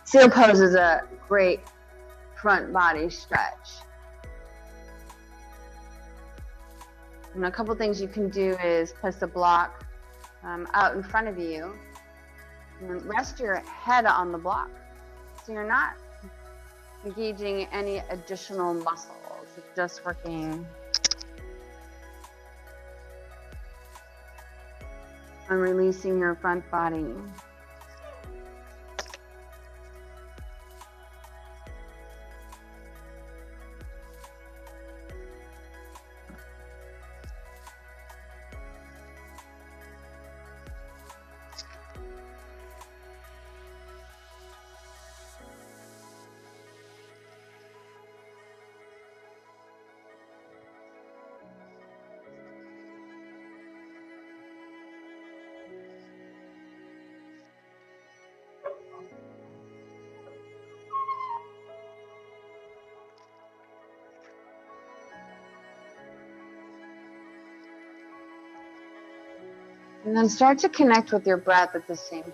Seal pose is a great front body stretch. And a couple things you can do is place the block out in front of you and rest your head on the block. So you're not engaging any additional muscles. It's just working on releasing your front body. And then start to connect with your breath at the same time.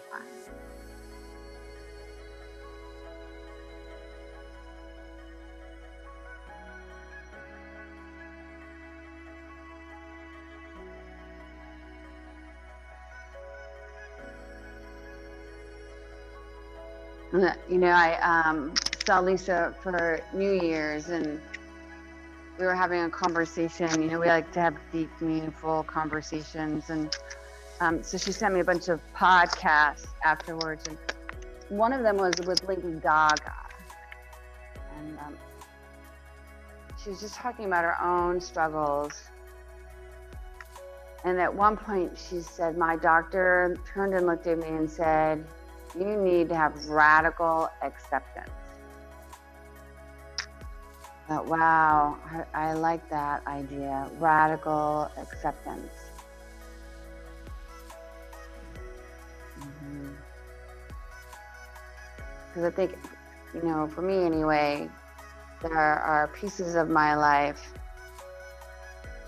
You know, I saw Lisa for New Year's, and we were having a conversation. You know, we like to have deep, meaningful conversations, and so she sent me a bunch of podcasts afterwards, and one of them was with Lady Gaga, and she was just talking about her own struggles. And at one point she said, my doctor turned and looked at me and said, you need to have radical acceptance. I thought, wow, I like that idea, radical acceptance. Because I think, you know, for me anyway, there are pieces of my life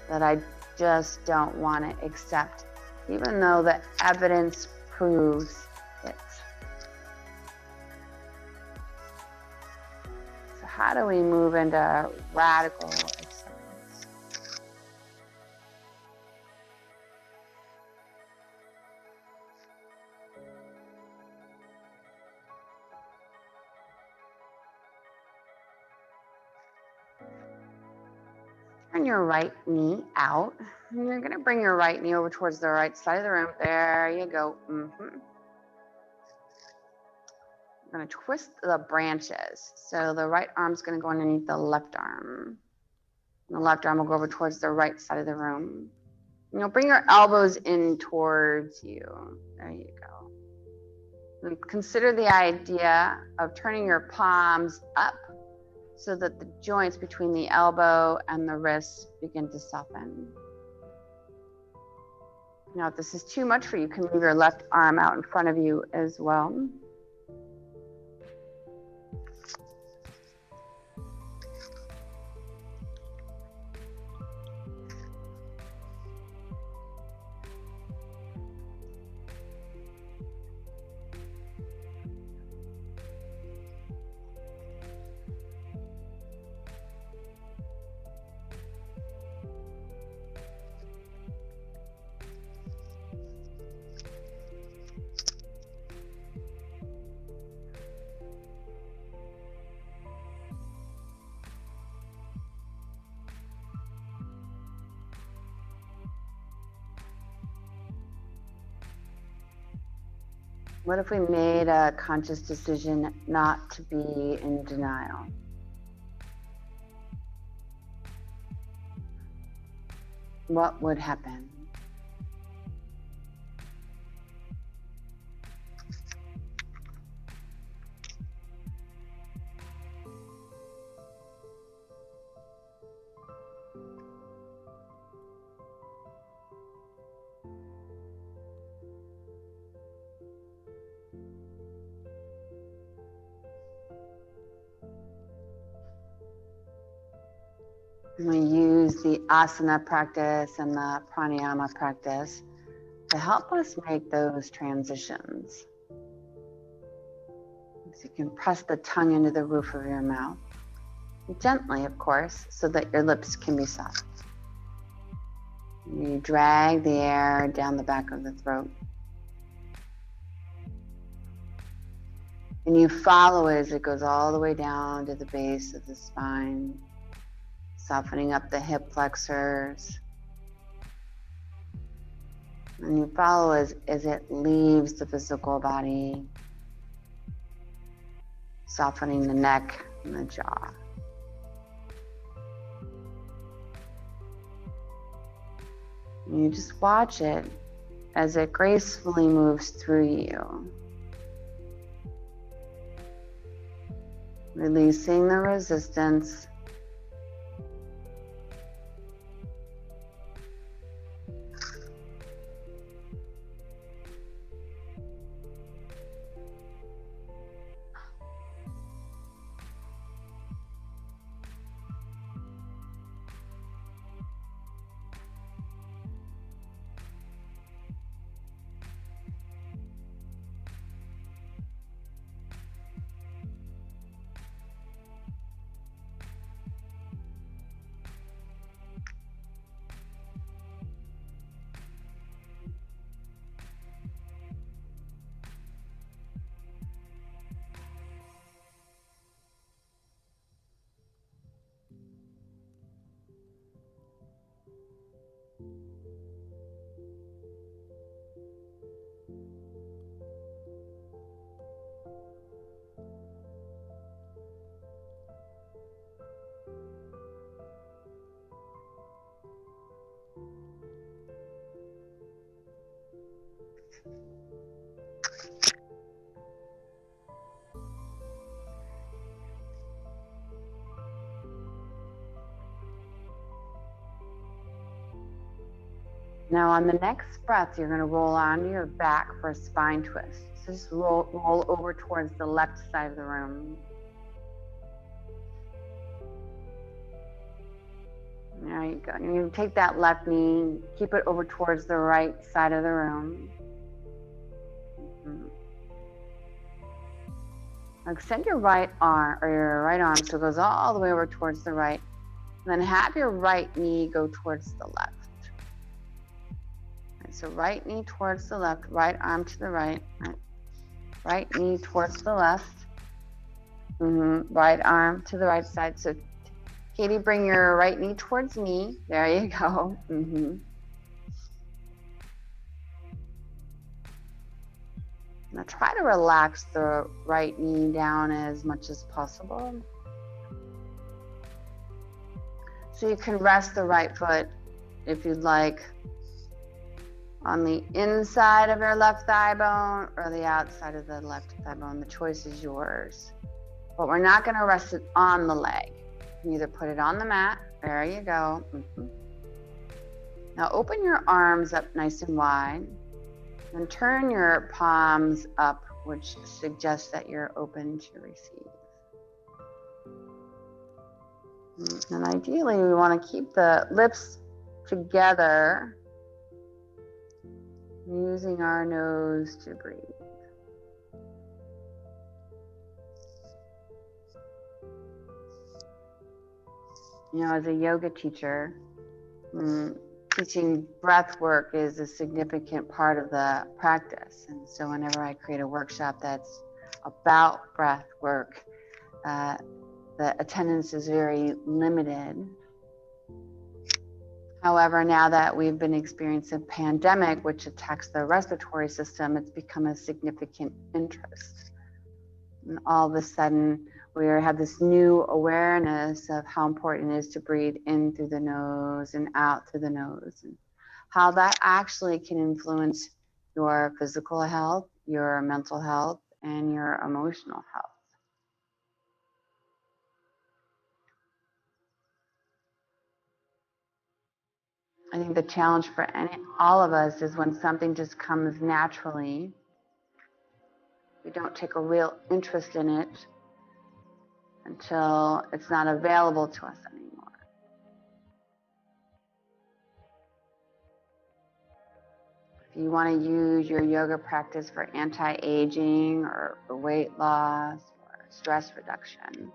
that I just don't want to accept, even though the evidence proves it. So how do we move into radical acceptance? Turn your right knee out. And you're going to bring your right knee over towards the right side of the room. There you go. I'm going to twist the branches. So the right arm's going to go underneath the left arm. And the left arm will go over towards the right side of the room. You know, bring your elbows in towards you. There you go. And consider the idea of turning your palms up so that the joints between the elbow and the wrist begin to soften. Now, if this is too much for you, you can move your left arm out in front of you as well. What if we made a conscious decision not to be in denial? What would happen? We use the asana practice and the pranayama practice to help us make those transitions. So you can press the tongue into the roof of your mouth. Gently, of course, so that your lips can be soft. And you drag the air down the back of the throat. And you follow it as it goes all the way down to the base of the spine, softening up the hip flexors. And you follow as it leaves the physical body, softening the neck and the jaw. And you just watch it as it gracefully moves through you, releasing the resistance. Now on the next breath, you're going to roll onto your back for a spine twist. So just roll over towards the left side of the room. There you go. You're going to take that left knee, keep it over towards the right side of the room. Now extend your right arm, so it goes all the way over towards the right. And then have your right knee go towards the left. So right knee towards the left, right arm to the right, right knee towards the left, right arm to the right side. So Katie, bring your right knee towards me. There you go. Now try to relax the right knee down as much as possible. So you can rest the right foot, if you'd like, on the inside of your left thigh bone or the outside of the left thigh bone. The choice is yours. But we're not going to rest it on the leg. You can either put it on the mat. There you go. Now open your arms up nice and wide and turn your palms up, which suggests that you're open to receive. And ideally, we want to keep the lips together, using our nose to breathe. You know, as a yoga teacher, teaching breath work is a significant part of the practice. And so whenever I create a workshop that's about breath work, the attendance is very limited. However, now that we've been experiencing a pandemic, which attacks the respiratory system, it's become a significant interest. And all of a sudden, we have this new awareness of how important it is to breathe in through the nose and out through the nose, and how that actually can influence your physical health, your mental health, and your emotional health. I think the challenge for all of us is when something just comes naturally, we don't take a real interest in it until it's not available to us anymore. If you want to use your yoga practice for anti-aging or weight loss or stress reduction.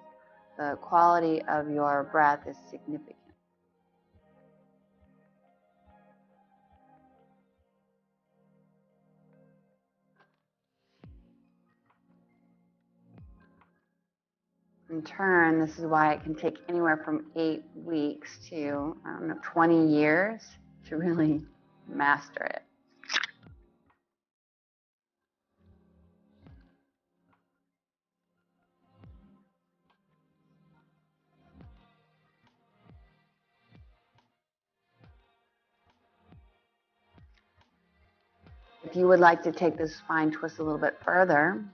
The quality of your breath is significant. In turn, this is why it can take anywhere from 8 weeks to, 20 years to really master it. If you would like to take this spine twist a little bit further,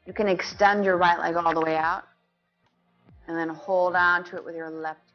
you can extend your right leg all the way out and then hold on to it with your left hand.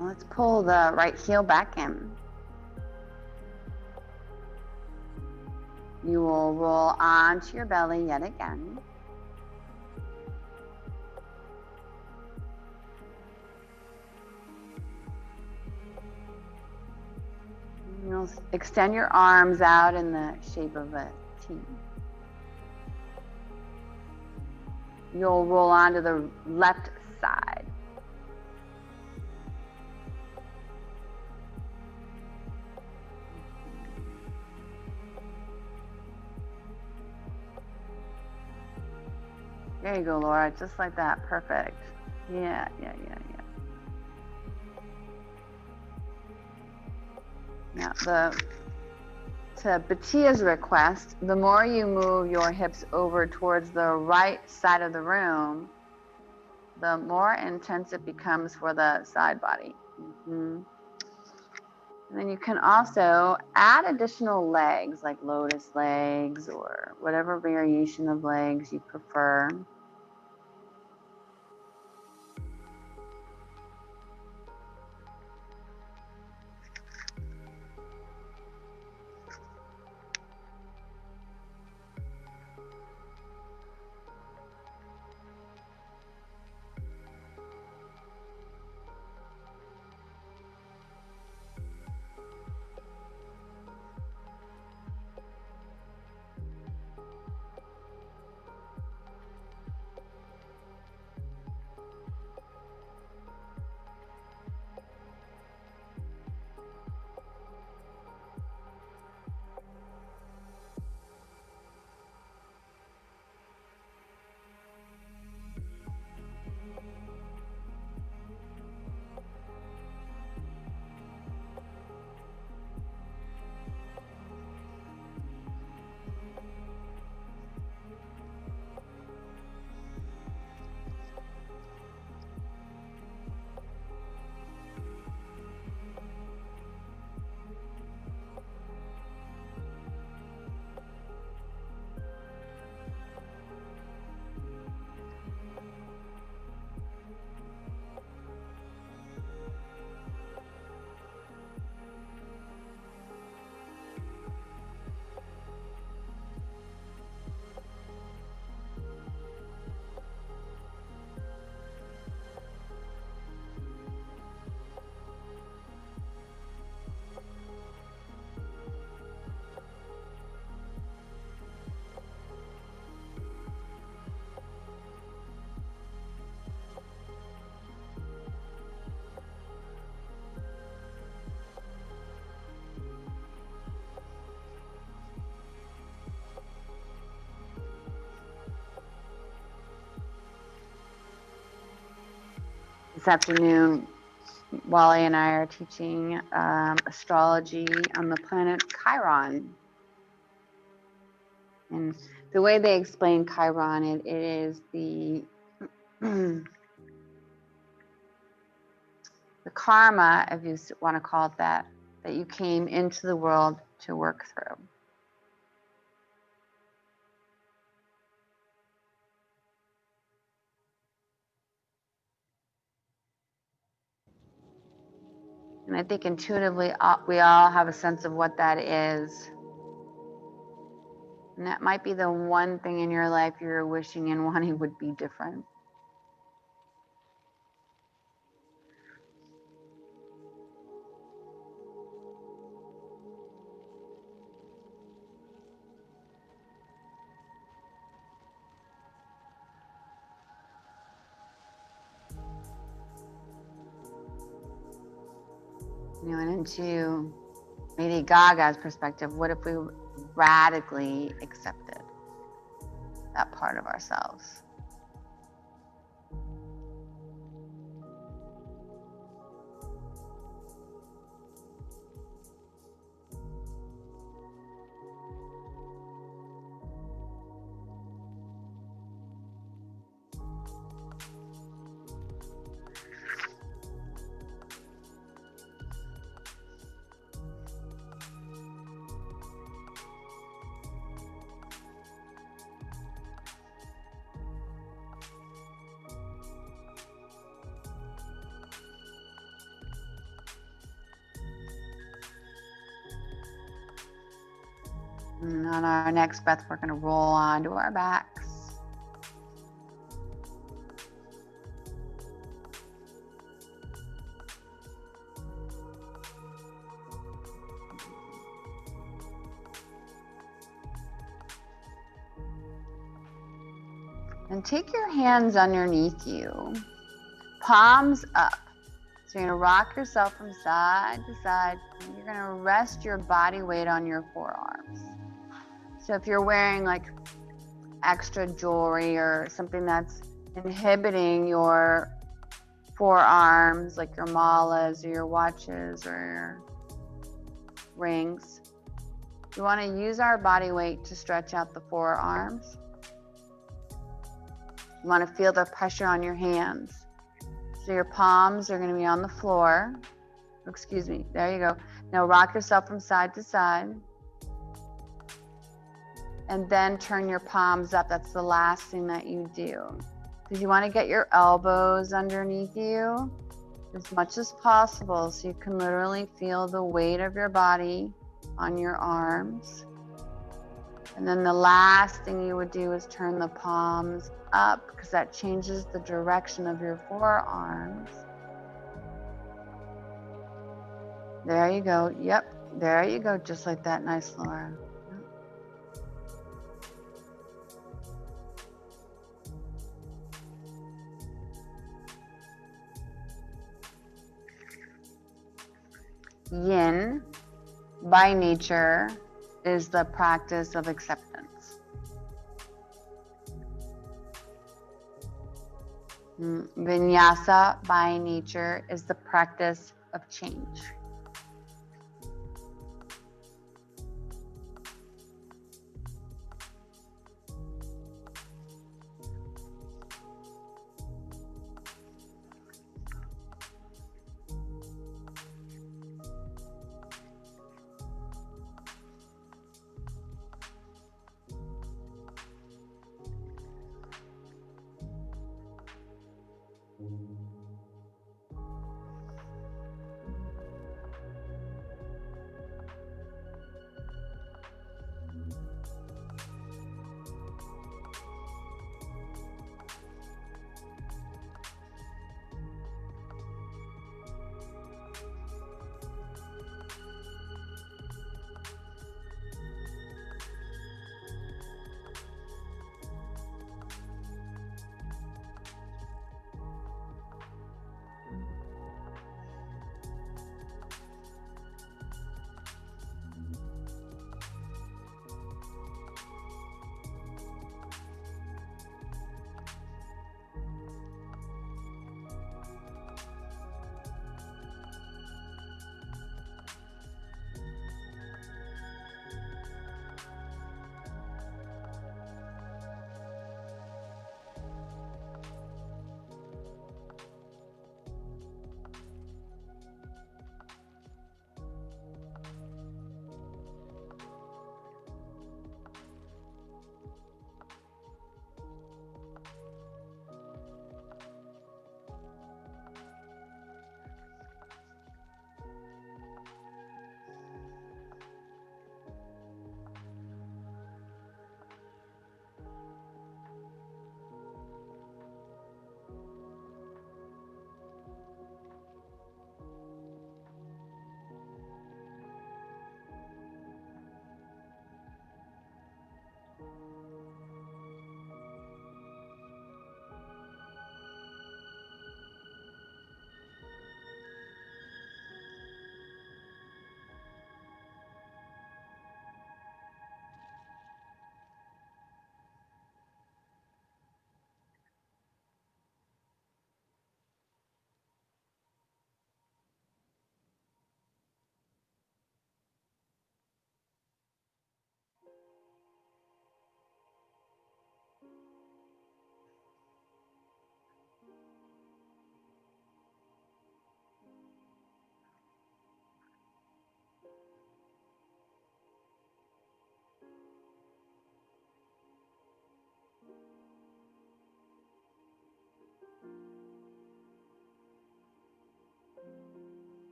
Let's pull the right heel back in. You will roll onto your belly yet again. You'll extend your arms out in the shape of a T. You'll roll onto the left side. There you go, Laura, just like that, perfect. Yeah. Now, to Batia's request, the more you move your hips over towards the right side of the room, the more intense it becomes for the side body. And then you can also add additional legs, like lotus legs or whatever variation of legs you prefer. This afternoon, Wally and I are teaching astrology on the planet Chiron. And the way they explain Chiron, it is the karma, if you want to call it that you came into the world to work through. And I think intuitively, we all have a sense of what that is. And that might be the one thing in your life you're wishing and wanting would be different. You know, and into Lady Gaga's perspective, what if we radically accepted that part of ourselves? And on our next breath, we're going to roll onto our backs. And take your hands underneath you, palms up. So you're going to rock yourself from side to side. And you're going to rest your body weight on your forearms. So if you're wearing like extra jewelry or something that's inhibiting your forearms, like your malas or your watches or rings. We want to use our body weight to stretch out the forearms. You want to feel the pressure on your hands. So your palms are going to be on the floor. Excuse me, there you go. Now rock yourself from side to side. And then turn your palms up. That's the last thing that you do. Because you want to get your elbows underneath you as much as possible so you can literally feel the weight of your body on your arms. And then the last thing you would do is turn the palms up because that changes the direction of your forearms. There you go. Yep, there you go. Just like that. Nice, Laura. Yin, by nature, is the practice of acceptance. Vinyasa, by nature, is the practice of change.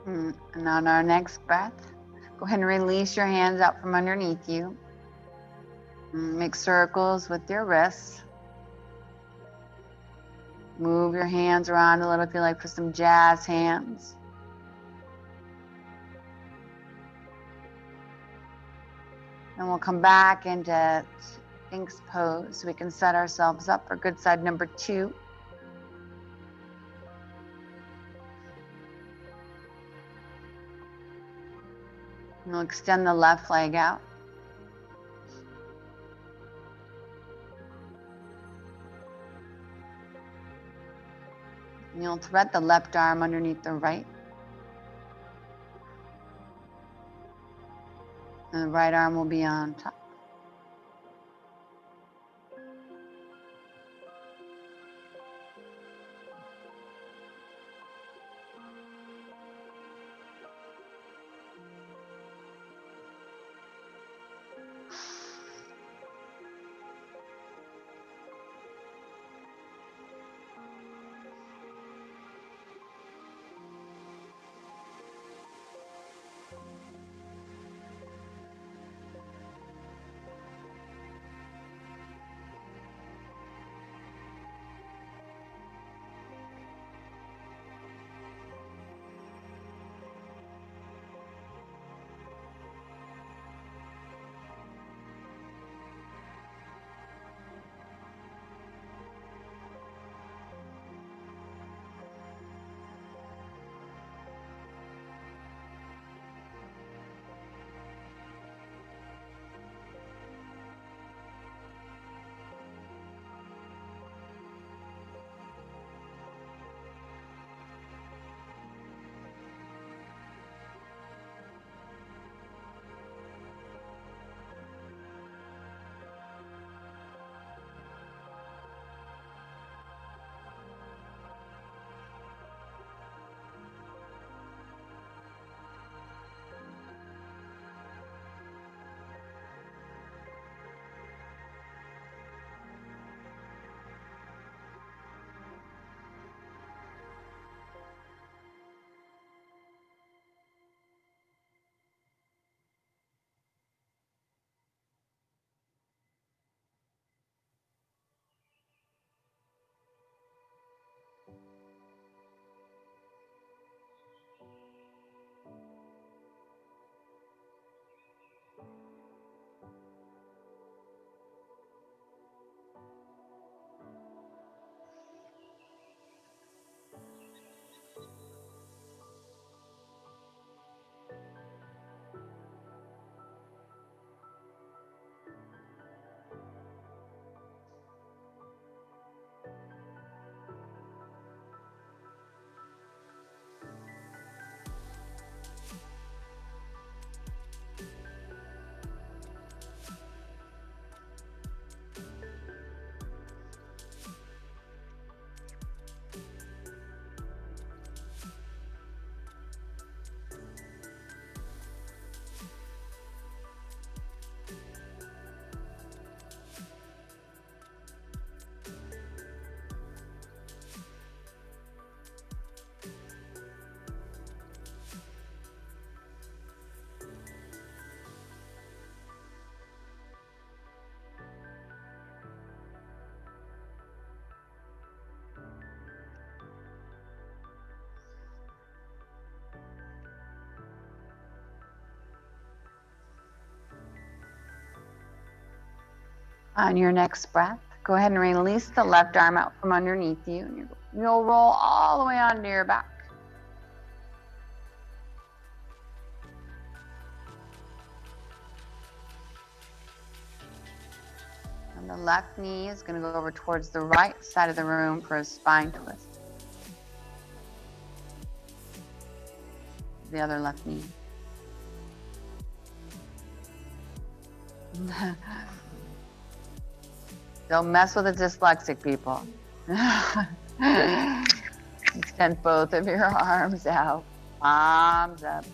And on our next breath, Go ahead and release your hands out from underneath you. Make circles with your wrists. Move your hands around a little if you like for some jazz hands. And we'll come back into Sphinx pose so we can set ourselves up for good side number 2. And we'll extend the left leg out. And you'll thread the left arm underneath the right. And the right arm will be on top. On your next breath, go ahead and release the left arm out from underneath you. And you'll roll all the way onto your back. And the left knee is going to go over towards the right side of the room for a spine twist. The other left knee. Don't mess with the dyslexic people. Extend both of your arms out, palms up.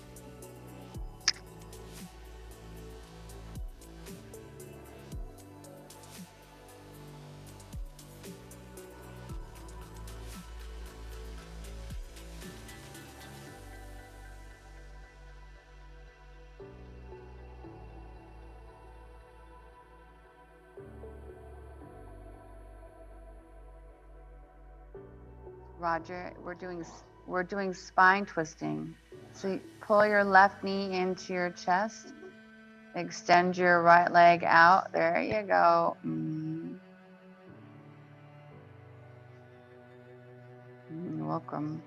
Roger, we're doing spine twisting. So you pull your left knee into your chest, extend your right leg out. There you go. You're welcome.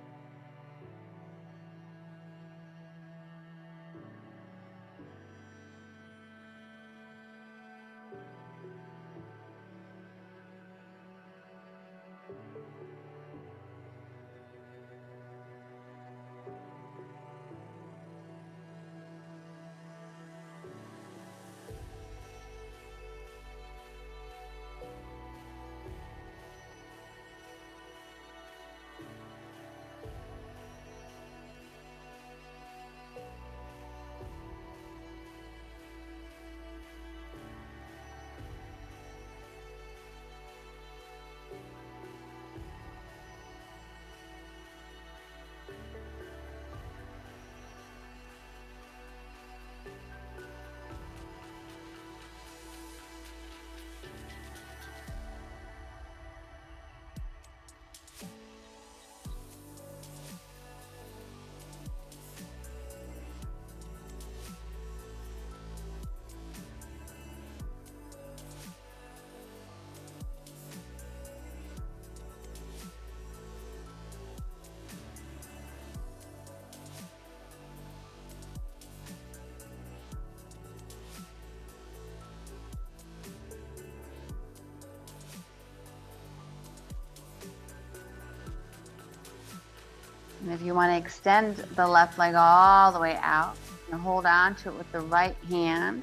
And if you want to extend the left leg all the way out, and hold on to it with the right hand.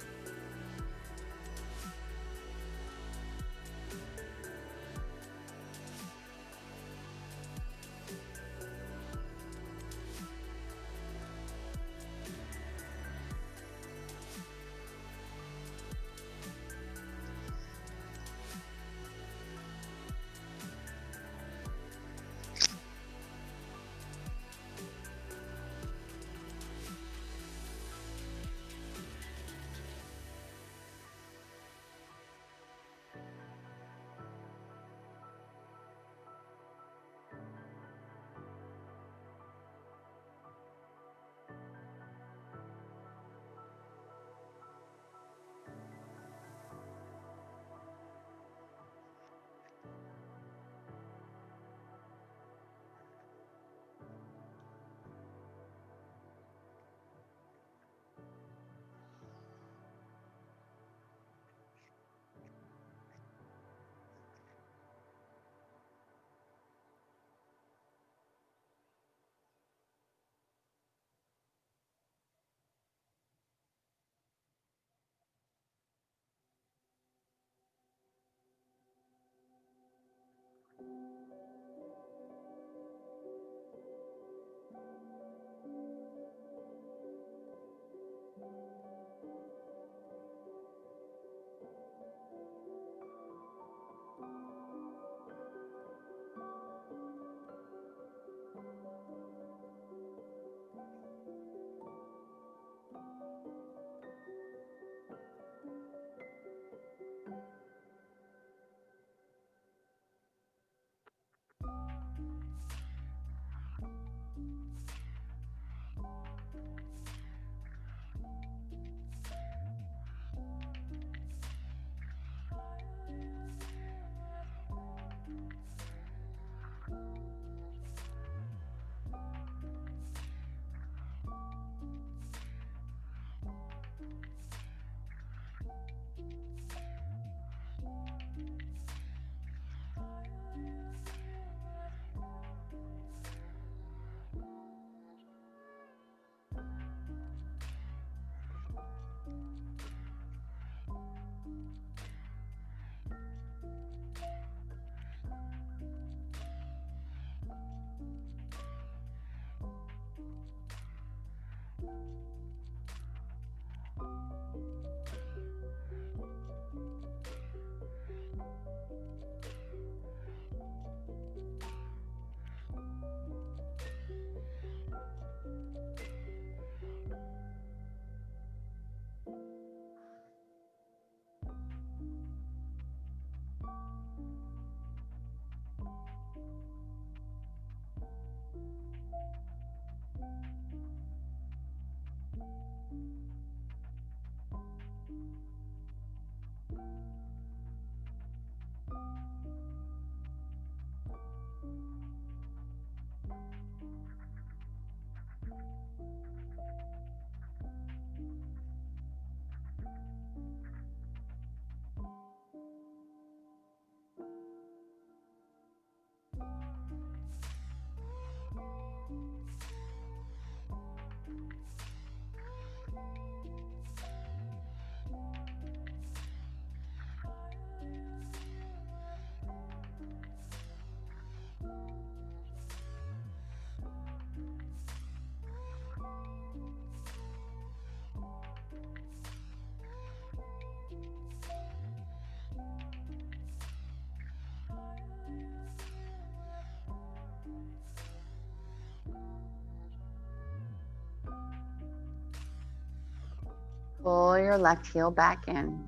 Pull your left heel back in.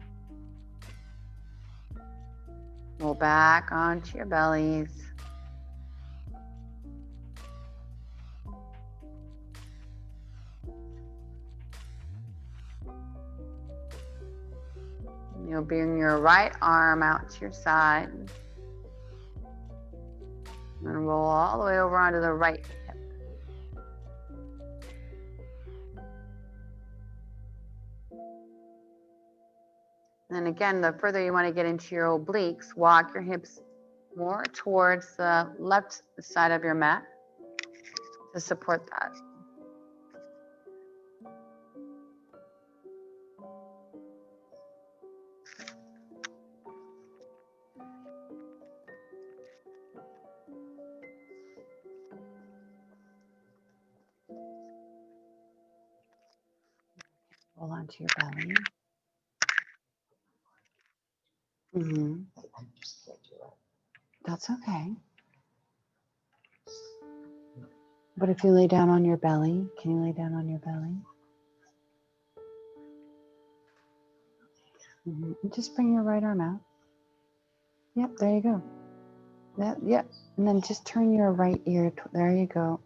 Roll back onto your bellies. You'll bring your right arm out to your side. And roll all the way over onto the right hip. And again, the further you want to get into your obliques, walk your hips more towards the left side of your mat to support that. Roll onto your belly. That's okay. But if you lay down on your belly, can you lay down on your belly? And just bring your right arm out. Yep, there you go. Yep. And then just turn your right ear. There you go.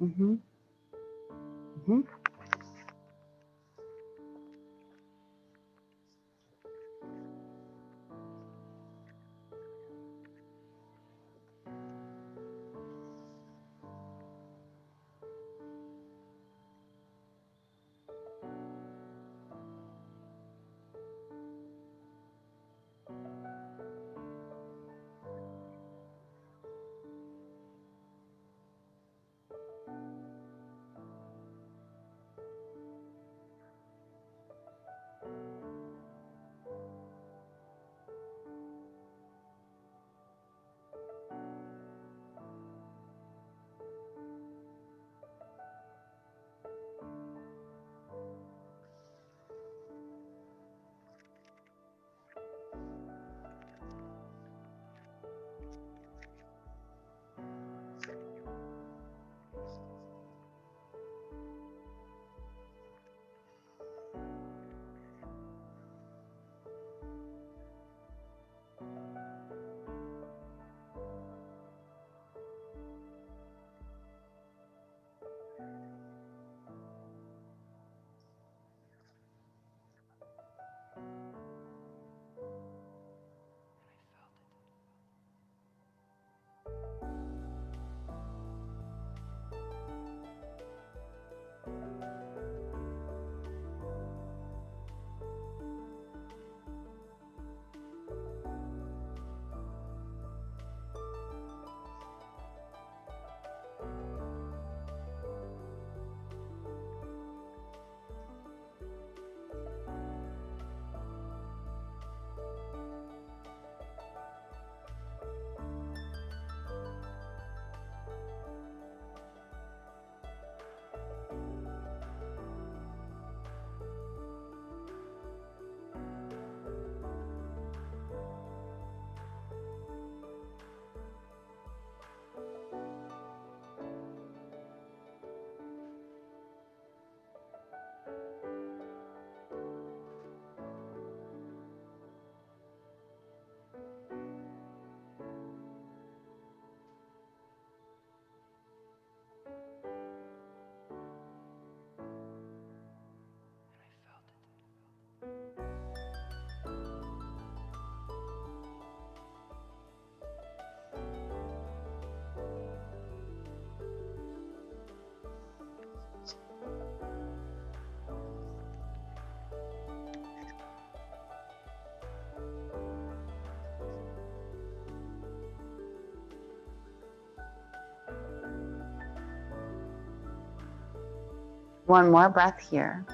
One more breath here.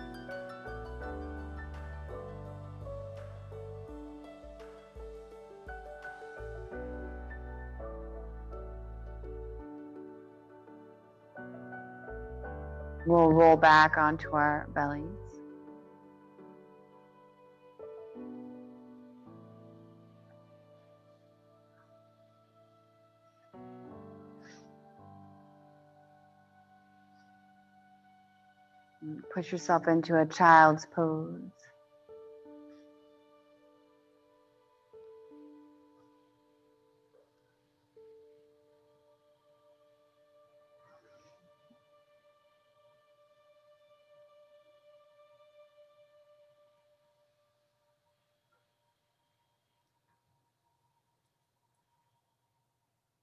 We'll roll back onto our bellies. Push yourself into a child's pose.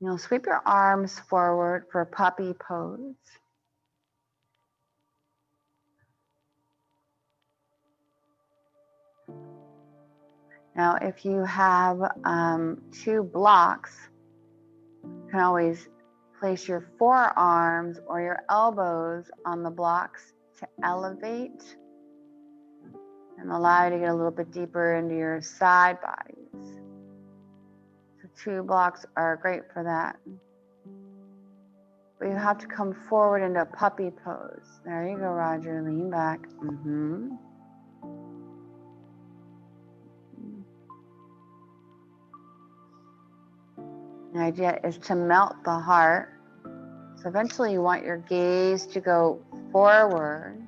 You'll sweep your arms forward for puppy pose. Now, if you have 2 blocks, you can always place your forearms or your elbows on the blocks to elevate and allow you to get a little bit deeper into your side bodies. So 2 blocks are great for that. But you have to come forward into a puppy pose. There you go, Roger. Lean back. The idea is to melt the heart. So eventually you want your gaze to go forward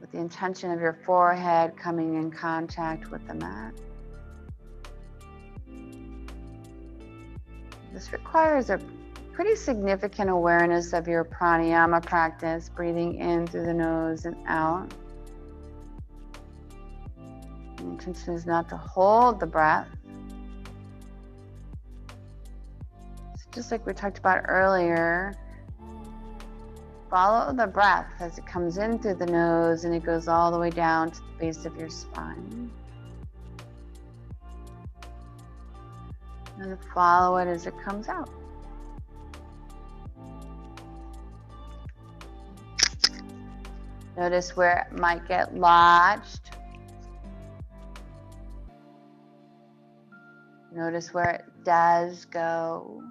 with the intention of your forehead coming in contact with the mat. This requires a pretty significant awareness of your pranayama practice, breathing in through the nose and out. The intention is not to hold the breath. Just like we talked about earlier, follow the breath as it comes in through the nose and it goes all the way down to the base of your spine. And follow it as it comes out. Notice where it might get lodged. Notice where it does go.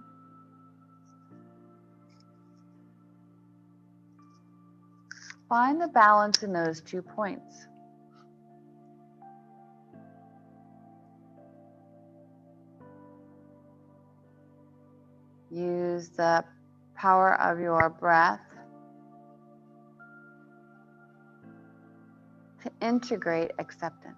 Find the balance in those 2 points. Use the power of your breath to integrate acceptance.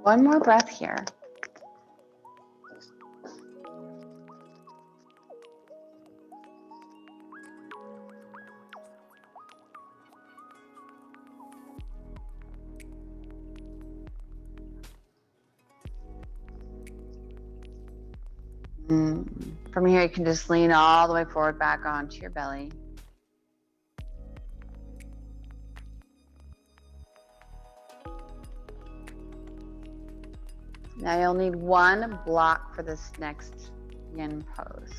One more breath here. From here, you can just lean all the way forward back onto your belly. Now you'll need one block for this next yin pose.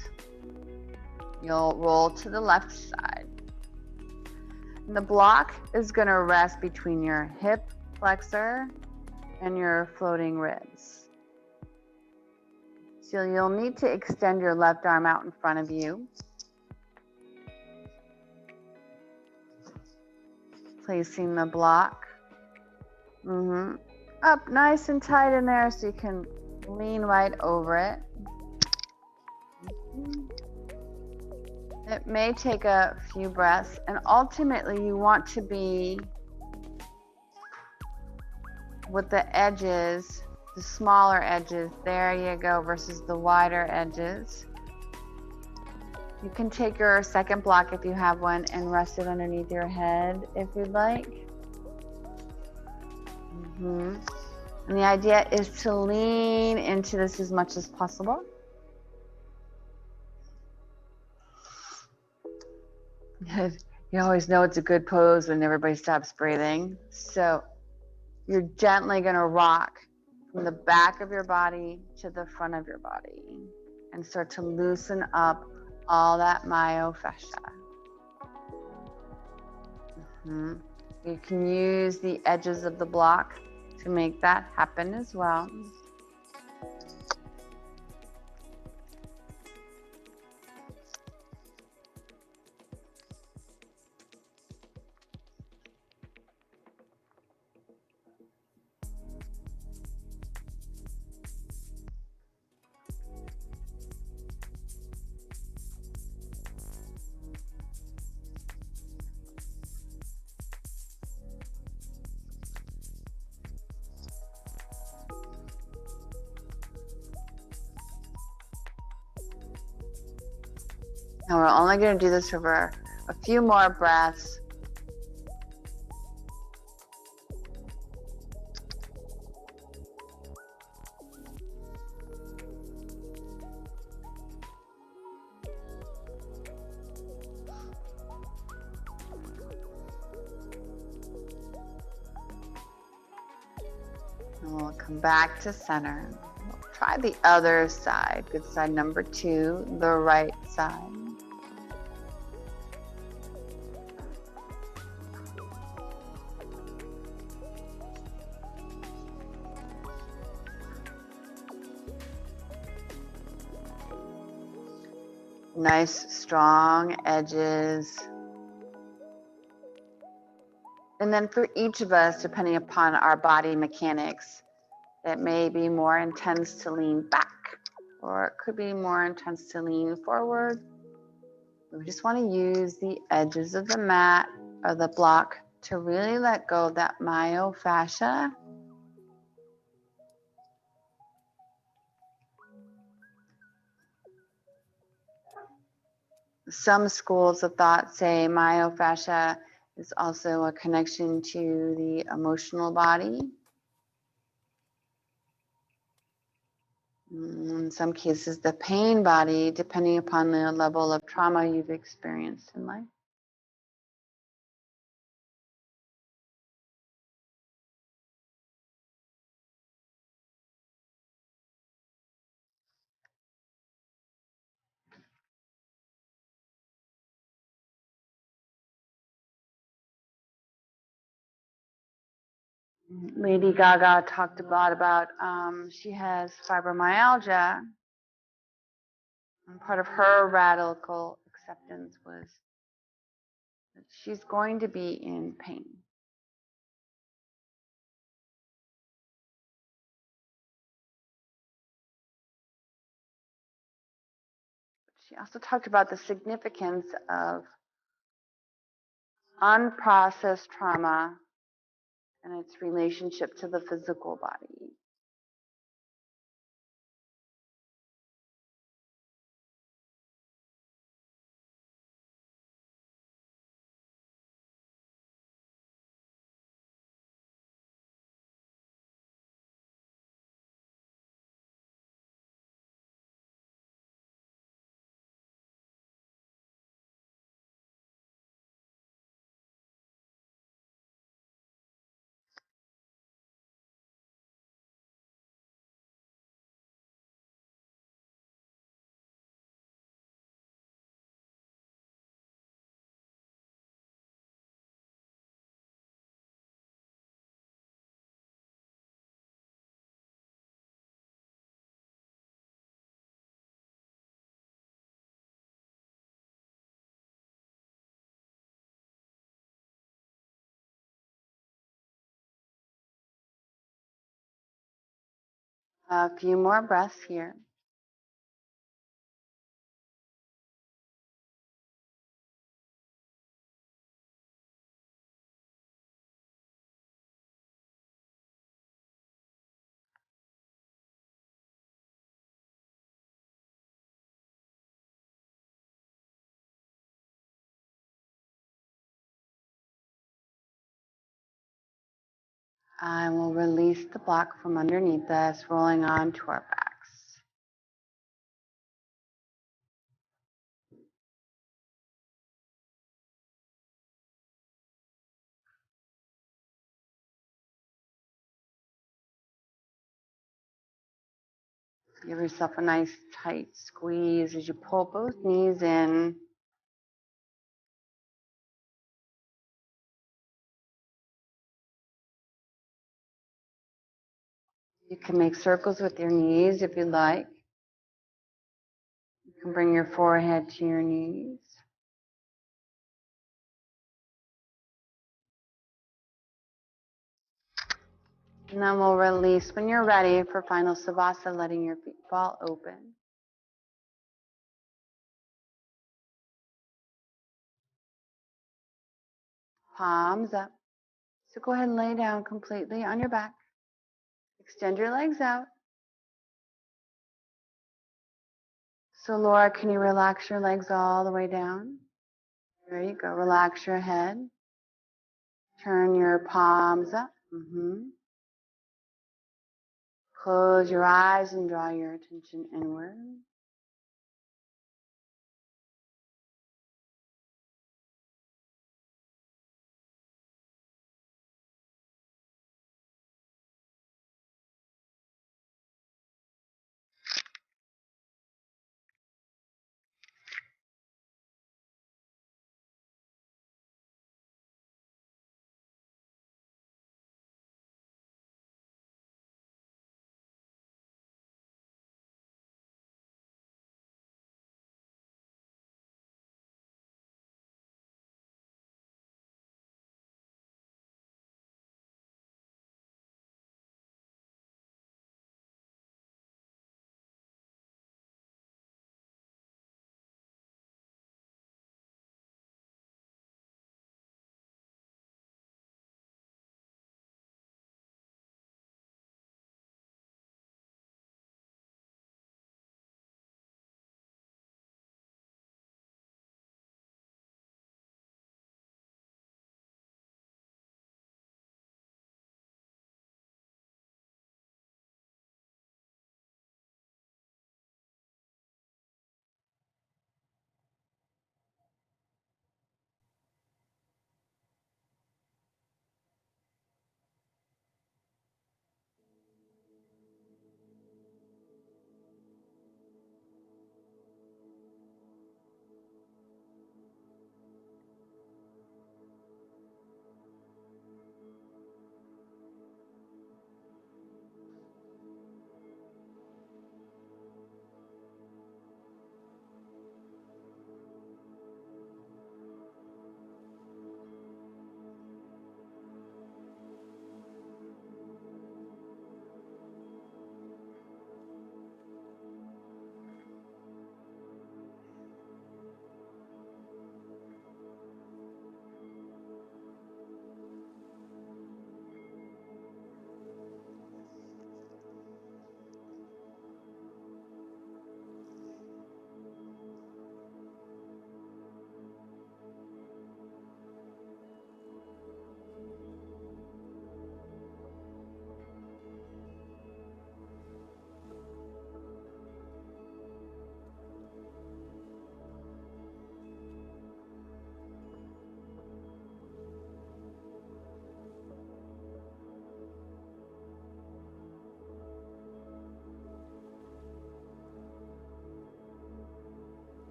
You'll roll to the left side. And the block is going to rest between your hip flexor and your floating ribs. So you'll need to extend your left arm out in front of you. Placing the block up nice and tight in there so you can lean right over it. It may take a few breaths, and ultimately you want to be with the edges, the smaller edges, there you go, versus the wider edges. You can take your second block if you have one and rest it underneath your head if you'd like. And the idea is to lean into this as much as possible. You always know it's a good pose when everybody stops breathing. So you're gently going to rock from the back of your body to the front of your body and start to loosen up all that myofascia. You can use the edges of the block to make that happen as well. Now we're only going to do this for a few more breaths. And we'll come back to center. We'll try the other side. Good side number 2, the right side. Nice strong edges. And then for each of us, depending upon our body mechanics, it may be more intense to lean back, or it could be more intense to lean forward. We just want to use the edges of the mat or the block to really let go of that myofascia. Some schools of thought say myofascia is also a connection to the emotional body. In some cases, the pain body, depending upon the level of trauma you've experienced in life. Lady Gaga talked a lot about, she has fibromyalgia. And part of her radical acceptance was that she's going to be in pain. She also talked about the significance of unprocessed trauma and its relationship to the physical body. A few more breaths here. And we'll release the block from underneath us, rolling onto our backs. Give yourself a nice tight squeeze as you pull both knees in. You can make circles with your knees if you like. You can bring your forehead to your knees. And then we'll release when you're ready for final savasana, letting your feet fall open. Palms up. So go ahead and lay down completely on your back. Extend your legs out. So Laura, can you relax your legs all the way down? There you go. Relax your head. Turn your palms up. Close your eyes and draw your attention inward.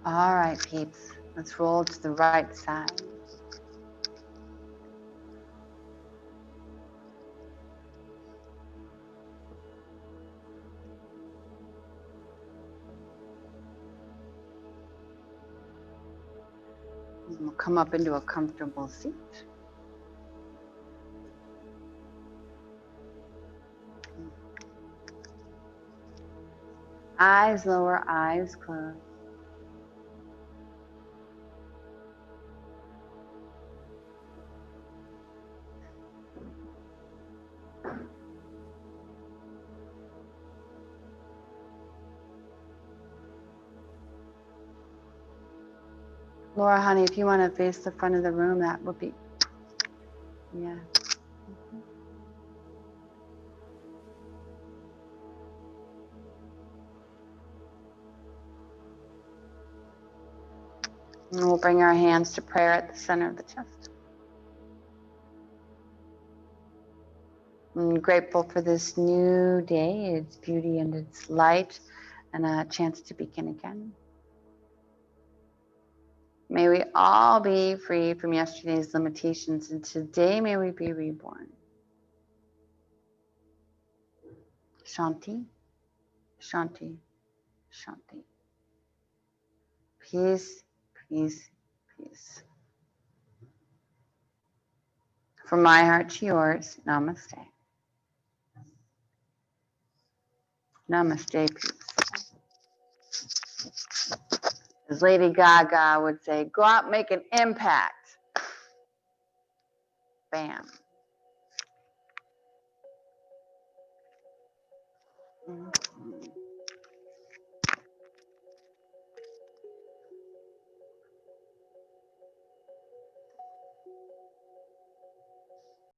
All right, peeps. Let's roll to the right side. We'll come up into a comfortable seat. Eyes lower, eyes closed. Laura, honey, if you want to face the front of the room, that would be, yeah. And we'll bring our hands to prayer at the center of the chest. I'm grateful for this new day, its beauty and its light, and a chance to begin again. May we all be free from yesterday's limitations, and today may we be reborn. Shanti, Shanti, Shanti. Peace, peace, peace. From my heart to yours, namaste. Namaste, peace. As Lady Gaga would say, go out and make an impact. Bam.